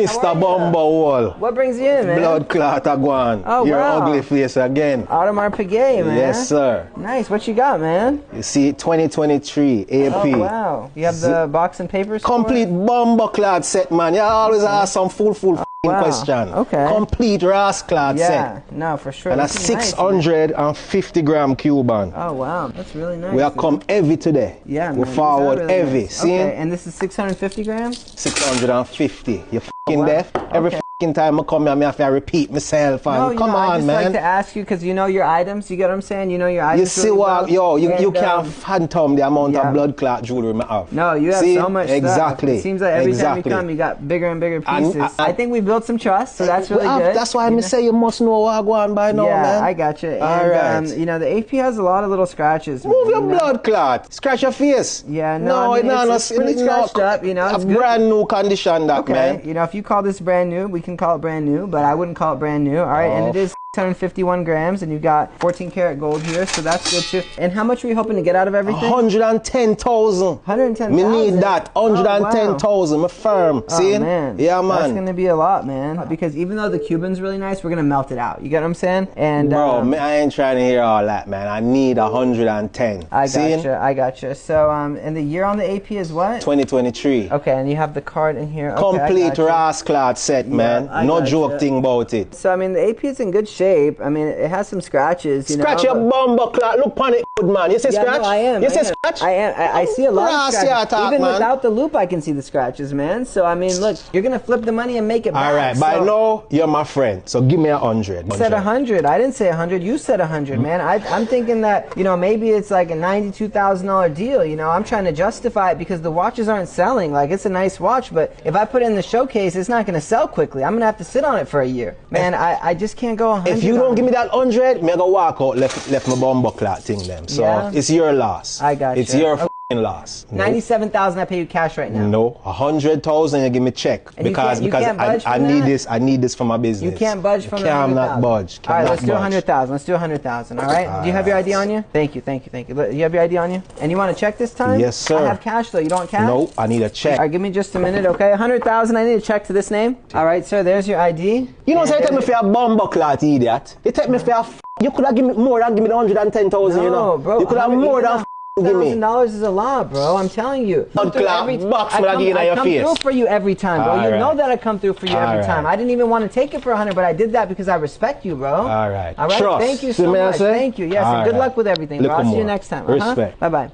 Mr. Bumblewall. What brings you in, man? Blood clot again. Oh, Your wow. ugly face again. Audemars Piguet, man. Yes, sir. Nice. What you got, man? You see, 2023 AP. Oh, wow. You have the box and papers? Complete bumble clot set, man. You always ask some full wow. question. Okay. Complete ras clot set. Yeah, no, for sure. And a This is nice, 650 gram Cuban. oh, wow. That's really nice. We are come heavy today. Yeah, we man. forward Really heavy. nice. See? Okay, and this is 650 grams? 650. You wow. deaf? Every Okay. time I come here, I have to repeat myself. And come on, I just man. like to ask you because you know your items. You get what I'm saying? You know your items. You see really what? well. You can't phantom the amount yeah. of blood clot jewelry I have. No, you have see? so much Exactly. stuff. It seems like every time you come, you got bigger and bigger pieces. I think we built some trust, so that's really good. That's why I say you must know what I go on by now, yeah, man. I got you. All and, right. You know, the AP has a lot of little scratches. Move your you know? blood clot. Scratch your face. Yeah, no, I mean, it's pretty scratched up, you know. It's a good. brand new condition, that, okay. man. You know, if you call this brand new, we can call it brand new, but I wouldn't call it brand new. All right, and it is 651 grams, and you got 14 karat gold here, so that's good too. And how much were you hoping to get out of everything? 110,000. 110,000. Me need that. 110,000. My firm. See? Oh, man. Yeah, man. That's gonna be a lot, man. Because even though the Cuban's really nice, we're gonna melt it out. You get what I'm saying? And bro, I ain't trying to hear all that, man. I need 110. I gotcha. So, and the year on the AP is what? 2023. Okay, and you have the card in here. Okay, complete ras clot set, man. Yeah, no joke thing about it. So, I mean, the AP is in good shape. I mean, it has some scratches. You Scratch know, your bumbo clot. Look on it, good man. You say yeah, scratch? No, I am. You say scratch? I am. I see a lot of scratches. Even man. without the loop, I can see the scratches, man. So, I mean, look, you're going to flip the money and make it back. All right, by now, you're my friend. So, give me 100. I said 100. I didn't say 100. You said 100, man. I'm thinking that, you know, maybe it's like a $92,000 deal. You know, I'm trying to justify it because the watches aren't selling. Like, it's a nice watch, but if I put it in the showcase, it's not going to sell quickly. I'm going to have to sit on it for a year. Man, I just can't go 100. If you don't give me that 100, me go walk out, left my bumbo clot thing them. So, yeah. It's your loss. I got you. It's your loss. Nope. 97,000. I pay you cash right now. No, 100,000. You give me check and because I need this. I need this for my business. You can't budge from the 100,000. Not budge. All right, let's do 100,000. Let's do 100,000. All right. Do you have your ID on you? Thank you. You have your ID on you? And you want to check this time? Yes, sir. I have cash though. You don't want cash? Nope. I need a check. All right, give me just a minute, okay? 100,000. I need a check to this name. All right, sir. There's your ID. You know, so you take me for a bumbo clot, idiot. You take me for a. You could have given me more than give me the 110,000. No, you know, bro. You could have more than. $1,000 is a lot, bro. I'm telling you. I come through for you every time, bro. You know that I come through for you every time. I didn't even want to take it for 100, but I did that because I respect you, bro. All right. All right. Trust. Thank you so much. Thank you. Yes, and good luck with everything, bro. I'll see you next time. Respect. Bye-bye.